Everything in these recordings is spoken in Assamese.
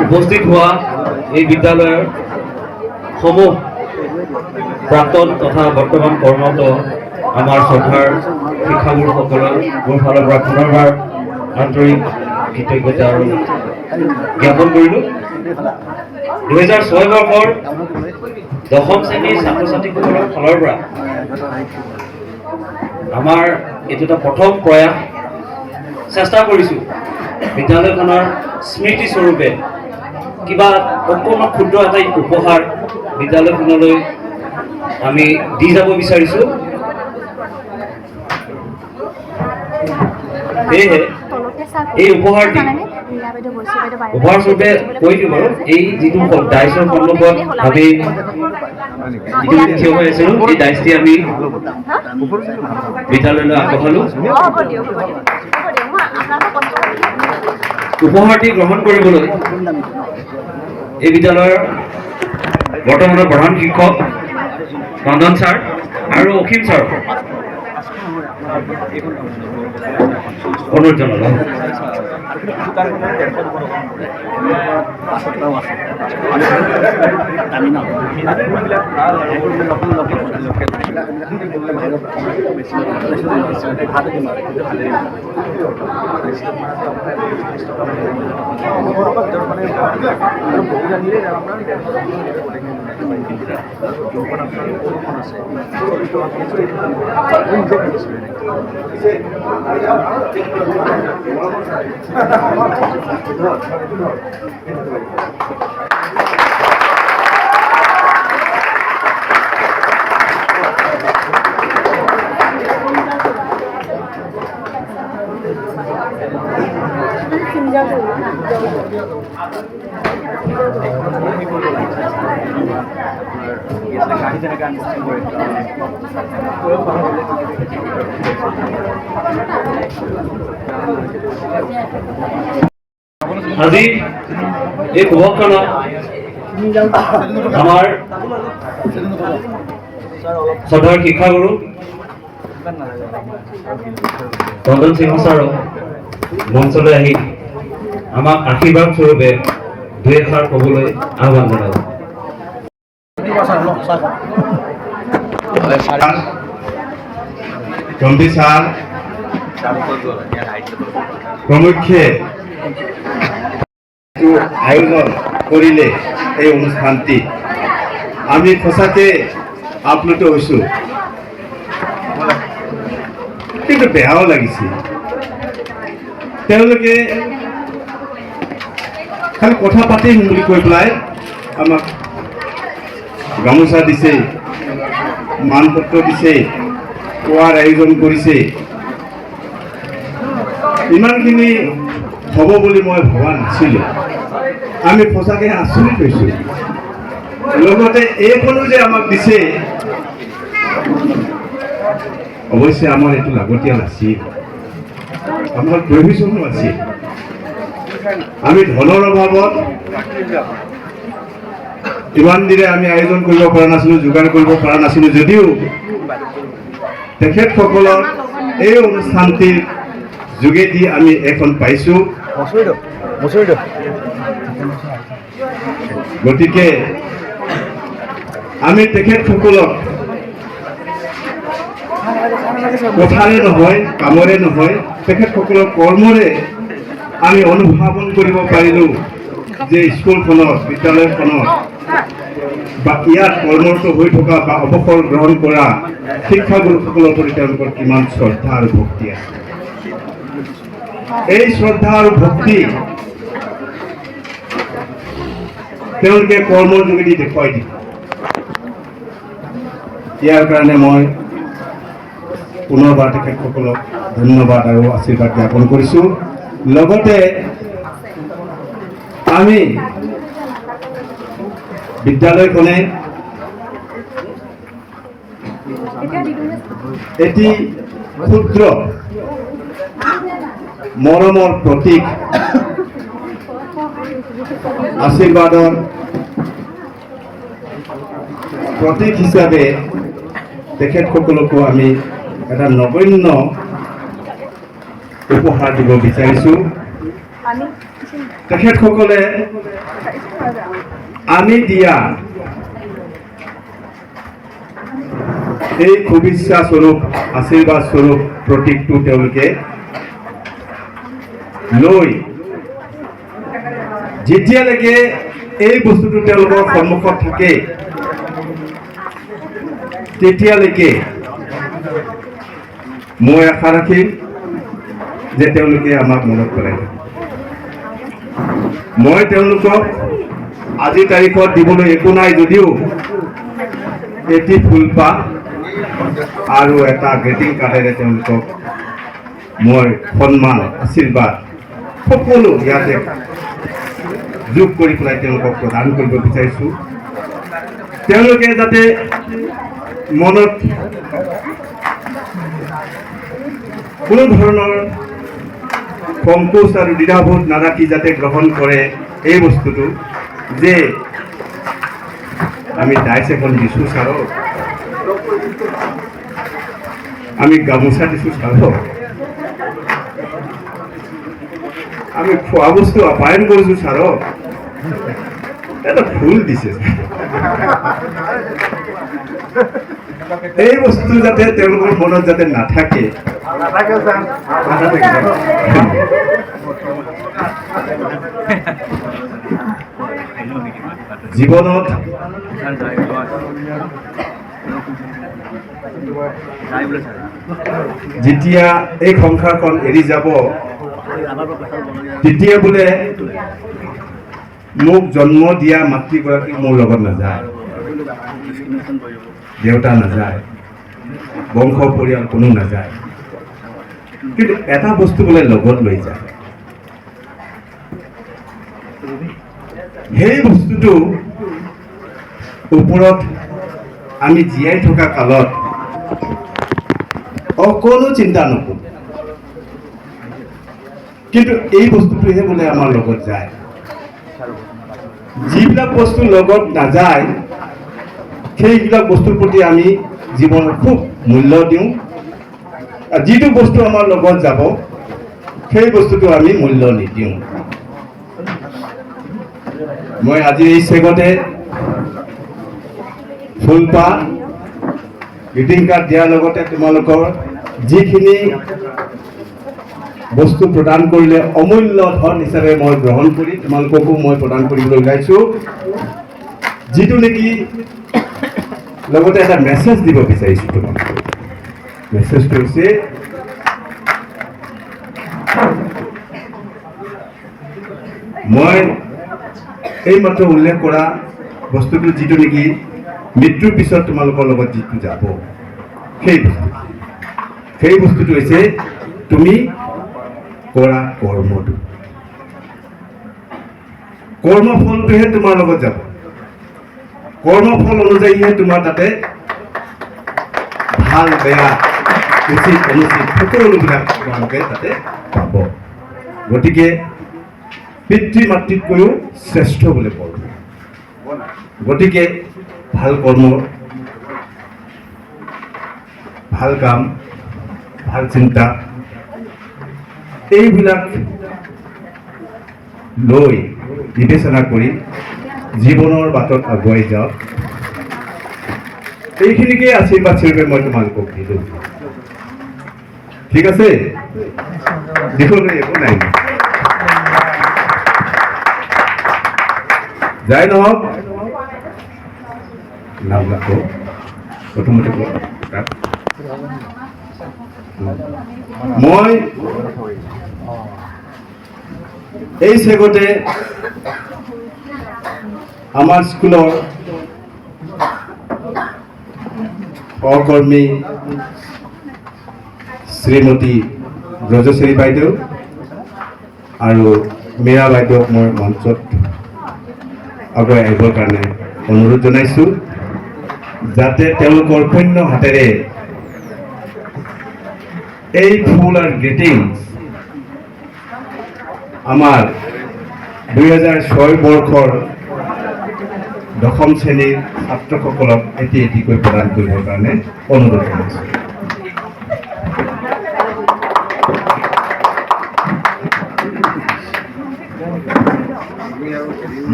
উপস্থিত হোৱা এই বিদ্যালয়ৰ সমূহ প্ৰাক্তন তথা বৰ্তমান কৰ্মৰত আমাৰ শ্ৰদ্ধাৰ শিক্ষাগুৰুসকলক মোৰ ফালৰ পৰা পুনৰবাৰ আন্তৰিক কৃতজ্ঞতা আৰু জ্ঞাপন কৰিলোঁ। 2006 বৰ্ষৰ দশম শ্ৰেণীৰ ছাত্ৰ ছাত্ৰীসকলৰ ফালৰ পৰা আমাৰ এইটো এটা প্ৰথম প্ৰয়াস চেষ্টা কৰিছোঁ বিদ্যালয়খনৰ স্মৃতিস্বৰূপে কিবা অকণমান ক্ষুদ্ৰ এটা উপহাৰ বিদ্যালয়খনলৈ আমি দি যাব বিচাৰিছোঁ। সেয়েহে এই উপহাৰটি উপহাৰস্বৰূপে কৈ দিওঁ বাৰু, এই যিটো ডাইচৰ সন্মুখত আমি থিয় হৈ আছিলোঁ, এই ডাইচটি আমি বিদ্যালয়লৈ আগবঢ়ালোঁ। উপহাৰটি গ্ৰহণ কৰিবলৈ এই বিদ্যালয়ৰ বৰ্তমানৰ প্ৰধান শিক্ষক নন্দন ছাৰ আৰু অসীম ছাৰ অনুৰোধ জনালোঁ। আজি এই শুভক্ষণত আমাৰ শ্ৰদ্ধাৰ শিক্ষাগুৰু নন্দন সিংহ ছাৰক মঞ্চলৈ আহি আমাক আশীৰ্বাদ স্বৰূপে দুই এষাৰ ক'বলৈ আহ্বান জনালোঁ। গম্ভীৰ ছাৰ প্ৰমুখ্যে আয়োজন কৰিলে এই অনুষ্ঠানটি, আমি সঁচাকৈ আপ্লুত হৈছোঁ, কিন্তু বেয়াও লাগিছে। তেওঁলোকে খালি কথা পাতিম বুলি কৈ পেলাই আমাক গামোচা দিছে, মানপত্ৰ দিছে, খোৱাৰ আয়োজন কৰিছে। ইমানখিনি হ'ব বুলি মই ভবা নাছিলোঁ। আমি সঁচাকৈ আচৰিত হৈছোঁ। লগতে এইখনো যে আমাক দিছে, অৱশ্যে আমাৰ এইটো লাগতিয়াল আছিল, আমাৰ প্ৰয়োজনো আছিল। আমি ধনৰ অভাৱত ইমান দিনে আমি আয়োজন কৰিব পৰা নাছিলোঁ, যোগাৰ কৰিব পৰা নাছিলোঁ। যদিও তেখেতসকলৰ এই অনুষ্ঠানটিৰ যোগেদি আমি এখন পাইছোঁ, গতিকে আমি তেখেতসকলক কথাৰে নহয়, কামৰে নহয়, তেখেতসকলৰ কৰ্মৰে আমি অনুধাৱন কৰিব পাৰিলোঁ যে স্কুলখনত, বিদ্যালয়খনত বা ইয়াত কৰ্মৰত হৈ থকা বা অৱসৰ গ্ৰহণ কৰা শিক্ষাগুৰুসকলৰ প্ৰতি তেওঁলোকৰ কিমান শ্ৰদ্ধা আৰু ভক্তি আছে। এই শ্ৰদ্ধা আৰু ভক্তি তেওঁলোকে কৰ্মৰ যোগেদি দেখুৱাই দিয়ে। ইয়াৰ কাৰণে মই পুনৰবাৰ তেখেতসকলক ধন্যবাদ আৰু আশীৰ্বাদ জ্ঞাপন কৰিছোঁ। লগতে আমি বিদ্যালয়খনে এটি ক্ষুদ্ৰ মৰমৰ প্ৰতীক, আশীৰ্বাদৰ প্ৰতীক হিচাপে তেখেতসকলকো আমি এটা নগণ্য উপহাৰ দিব বিচাৰিছোঁ। তেখেতসকলে আমি দিয়া এই শুভেচ্ছা স্বৰূপ আশীৰ্বাদ স্বৰূপ প্ৰতীকটো তেওঁলোকে লৈ যেতিয়ালৈকে এই বস্তুটো তেওঁলোকৰ সন্মুখত থাকে তেতিয়ালৈকে মই আশা ৰাখিম যে তেওঁলোকে আমাক মনত পেলাই থাকে। মই তেওঁলোকক আজিৰ তাৰিখত দিবলৈ একো নাই যদিও এটি ফুলপাহ আৰু এটা গ্ৰিটিং কাৰ্ডেৰে তেওঁলোকক মই সন্মান আশীৰ্বাদ সকলো ইয়াতে যোগ কৰি পেলাই তেওঁলোকক প্ৰদান কৰিব বিচাৰিছোঁ। তেওঁলোকে যাতে মনত কোনো ধৰণৰ সংকোচ আৰু দ্বিধাবোধ নাৰাখি যাতে গ্ৰহণ কৰে এই বস্তুটো যে আমি ডাইচ এখন দিছোঁ ছাৰক, আমি গামোচা দিছোঁ ছাৰক, আমি খোৱা বস্তু আপ্যায়ন কৰিছোঁ ছাৰক, এটা ফুল দিছে। এই বস্তু যাতে তেওঁলোকৰ মনত যাতে নাথাকে, জীৱনত যেতিয়া এই সংসাৰখন এৰি যাব তেতিয়া বোলে মোক জন্ম দিয়া মাতৃগৰাকী মোৰ লগত নাযায়, দেউতা নাযায়, বংশ পৰিয়াল কোনো নাযায়, কিন্তু এটা বস্তু বোলে লগত লৈ যায়। সেই বস্তুটো ওপৰত আমি জীয়াই থকা কালত অকণো চিন্তা নকৰোঁ, কিন্তু এই বস্তুটোহে বোলে আমাৰ লগত যায়। যিবিলাক বস্তু লগত নাযায় সেইবিলাক বস্তুৰ প্ৰতি আমি জীৱনত খুব মূল্য দিওঁ, আৰু যিটো বস্তু আমাৰ লগত যাব সেই বস্তুটো আমি মূল্য নিদিওঁ। মই আজি এই চেগতে ফুলপাহ গ্ৰিটিং কাৰ্ড দিয়াৰ লগতে তোমালোকৰ যিখিনি বস্তু প্ৰদান কৰিলে অমূল্য ধন হিচাপে মই গ্ৰহণ কৰি তোমালোককো মই প্ৰদান কৰিবলৈ ওলাইছোঁ, যিটো নেকি লগতে এটা মেছেজ দিব বিচাৰিছোঁ তোমালোকক। মেছেজটো হৈছে মই এইমাত্ৰ উল্লেখ কৰা বস্তুটো যিটো নেকি মৃত্যুৰ পিছত তোমালোকৰ লগত যিটো যাব সেই বস্তুটো হৈছে তুমি কৰা কৰ্মটো। কৰ্মফলটোহে তোমাৰ লগত যাব, কৰ্মফল অনুযায়ীহে তোমাৰ তাতে ভাল বেয়া উচিত অনুচিত সকলোবিলাক তোমালোকে তাতে পাব। গতিকে পিতৃ মাতৃতকৈও শ্ৰেষ্ঠ বুলি কওঁ। গতিকে ভাল কৰ্ম, ভাল কাম, ভাল চিন্তা এইবিলাক লৈ বিবেচনা কৰি জীৱনৰ বাটত আগুৱাই যাওক। এইখিনিকে আশীৰ্বাদ স্বৰূপে মই তোমালোকক দিলোঁ। ঠিক আছে, দিবলৈ একো নাই। যাই নহওক নামবিলাক প্ৰথমতে মই এই চেগতে আমাৰ স্কুলৰ সহকৰ্মী শ্ৰীমতী ব্ৰজশ্ৰী বাইদেউ আৰু মীৰা বাইদেউক মই মঞ্চত আগুৱাই আহিবৰ কাৰণে অনুৰোধ জনাইছোঁ, যাতে তেওঁলোকৰ পুণ্য হাতেৰে এই ফুল আৰু গ্ৰিটিংছ আমাৰ 2006 বৰ্ষৰ দশম শ্ৰেণীৰ ছাত্ৰসকলক এটি এটিকৈ প্ৰদান কৰিবৰ কাৰণে অনুৰোধ জনাইছোঁ।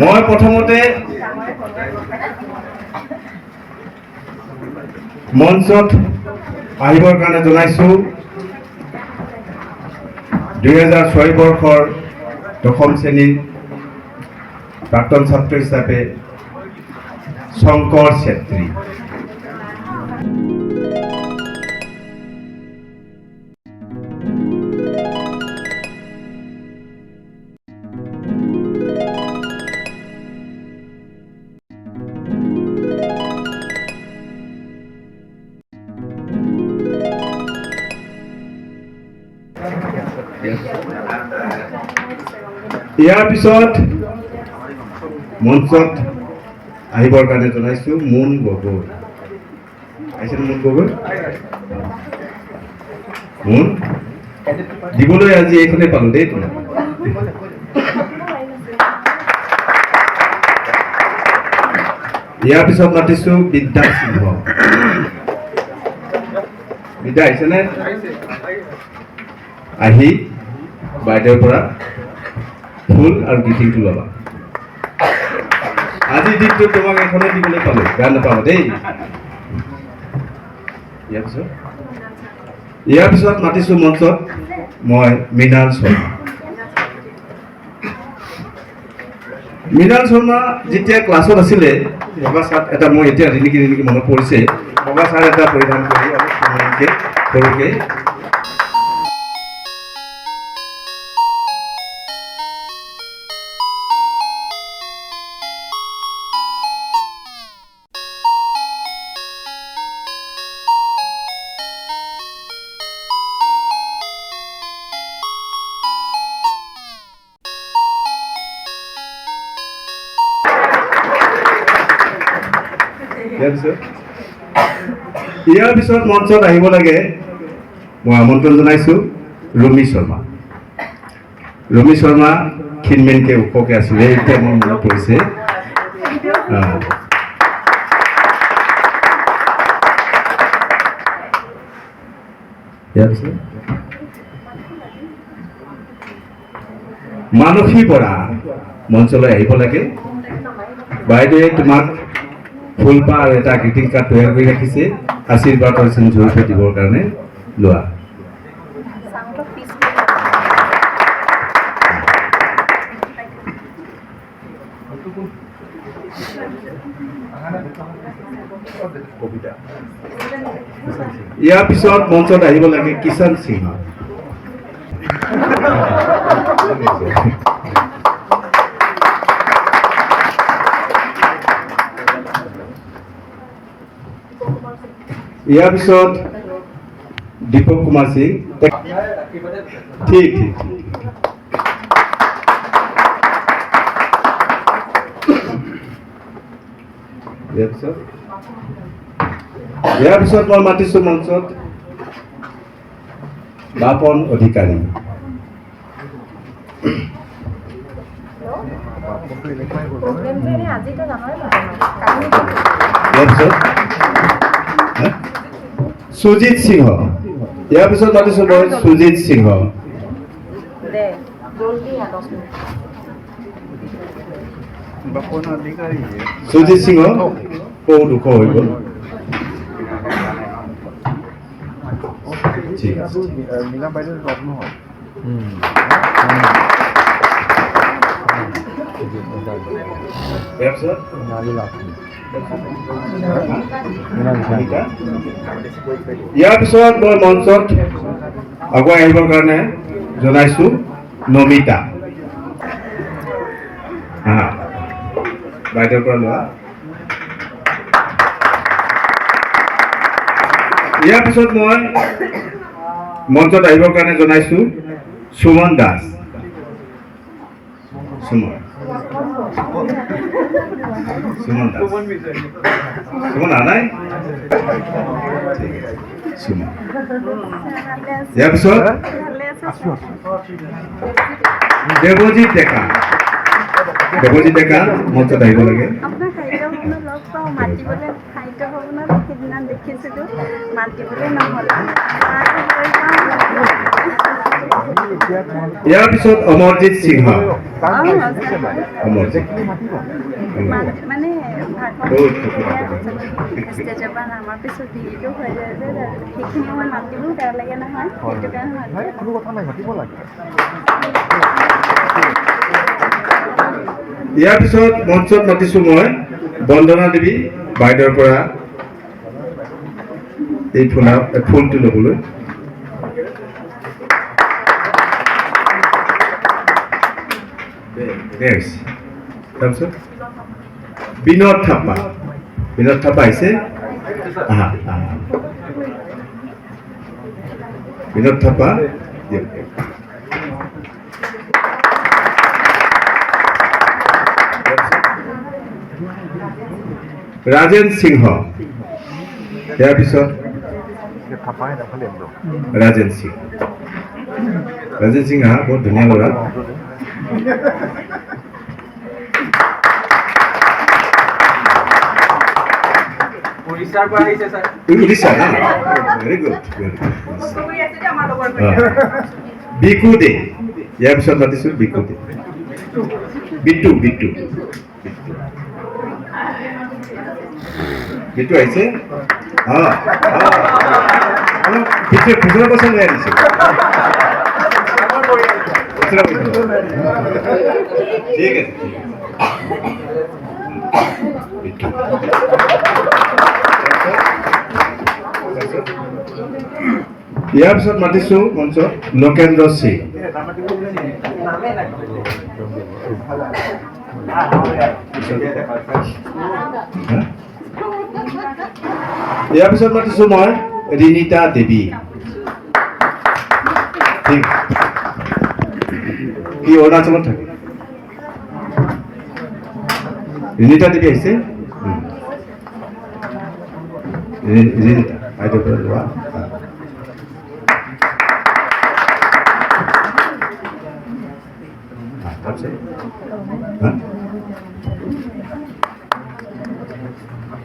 মই প্ৰথমতে মঞ্চত আহিবৰ কাৰণে জনাইছোঁ 2006 বৰ্ষৰ 10ম শ্ৰেণীৰ প্ৰাক্তন ছাত্ৰ হিচাপে শংকৰ চেত্ৰী। ইয়াৰ পিছত মঞ্চত আহিবৰ কাৰণে জনাইছোঁ মুন গগৈ। আহিছেনে মুন গগৈ? মুন দিবলৈ আজি এইখনে পালোঁ দেই তোমাক। ইয়াৰ পিছত মাতিছোঁ বিদ্যা সিংহ। বিদ্যা আহিছেনে? আহি বাইদেউৰ পৰা ফুল আৰু গীতিংটো ল'বা। আজিৰ দিনটো তোমাক এখনে দিবলৈ পালোঁ, বেয়া নাপাবা দেই। ইয়াৰ পিছত মাতিছোঁ মঞ্চত মই মৃণাল শৰ্মা। মৃণাল শৰ্মা যেতিয়া ক্লাছত আছিলে বগা চাৰ্ট এটা, মই এতিয়া ৰিণিকি মনত পৰিছে, বগা চাৰ্ট এটা পৰিধান কৰি অলপ সৰুকৈ ইয়াৰ পিছত মঞ্চত আহিব লাগে মই আমন্ত্ৰণ জনাইছোঁ ৰুমি শৰ্মা। ৰুমি শৰ্মা ক্ষীণমেনকৈ ওখকৈ আছিলে, এতিয়া মোৰ মনত পৰিছে। মানসী বৰা মঞ্চলৈ আহিব লাগে। বাইদেৱে তোমাক ফুলপাহ আৰু এটা গ্ৰিটিং কাৰ্ড তৈয়াৰ কৰি ৰাখিছে, আশীৰ্বাদ আৰু জড়িত দিবৰ কাৰণে লোৱা। ইয়াৰ পিছত মঞ্চত আহিব লাগে কিষাণ সিংহ। ইয়াৰ পিছত দীপক কুমাৰ সিং। ঠিক ইয়াৰ পিছত মই মাতিছোঁ মঞ্চত বাপন অধিকাৰী। সুজিত সিংহ। ইয়াৰ পিছত মাতিছোঁ মই সুজিত সিংহ। সুজিত সিংহ বহুত ওখ হৈ গ'ল। ঠিক আছে। ইয়াৰ পিছত মই মঞ্চত আগুৱাই আহিবৰ কাৰণে জনাইছোঁ নমিতা। বাইদেউৰ পৰা লোৱা। ইয়াৰ পিছত মই মঞ্চত আহিবৰ কাৰণে জনাইছোঁ সুমন দাস। সুমন দাস। সুমন আনাই? সুমন। ইয়াৰ পিছত দেৱজিৎ ডেকা। দেৱজিৎ ডেকা মঞ্চত আহিব লাগে। ইয়াৰ পিছত অমৰজিৎ সিংহ অমৰজিৎ মানে বহুত ষ্টেজৰ পৰা নামাৰ পিছত ডিগ্ৰীটো হৈ যায় যে সেইখিনি মই মাতিবও বেয়া লাগে নহয় সেইটো কাৰণে ইয়াৰ পিছত মঞ্চত মাতিছো মই বন্দনা দেৱী বাইদেউৰ পৰা এই ফুলটো ল'বলৈ তাৰপিছত বিনোদ থাপা আহিছে বিনোদ থাপা ৰাজেন সিংহ ইয়াৰ পিছত ৰাজেন সিং বহুত ধুনীয়া ল'ৰা উৰিষ্যা না ভেৰি গুড বিকু দে ইয়াৰ পিছত মাতিছো বিকু দে বিটু আহিছে বিটু খুচুৰা পইচা লৈ আনিছে ঠিক আছে ইয়াৰ পিছত মাতিছো মঞ্চত লোকেন্দ্ৰ সিং ইয়াৰ পিছত মাতিছো মই ৰিনিতা দেৱী কি অৰুণাচলত থাকে ৰিনিতা দেৱী আহিছে ৰিনিতা বাইদেউৰ পৰা লোৱা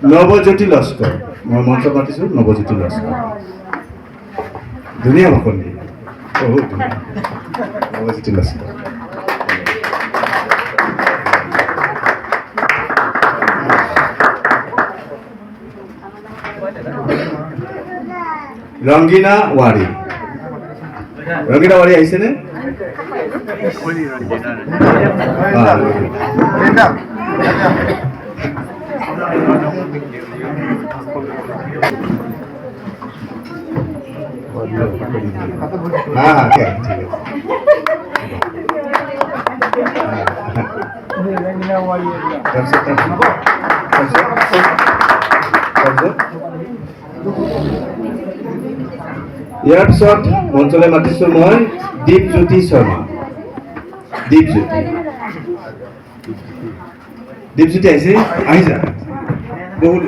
নৱজ্যোতি লস্কৰ মই মঞ্চত মাতিছো নৱজ্যোতি লস্কৰ ধুনীয়া ভাষণ দিয়ে বহুত ধুনীয়া নৱজ্যোতি লস্কৰ ৰংগীনা ৱাৰী আহিছেনে ইয়াৰ পিছত মঞ্চলৈ মাতিছো মই দীপজ্যোতি শৰ্মা দীপজ্যোতি আহিছে আহি যা বহুত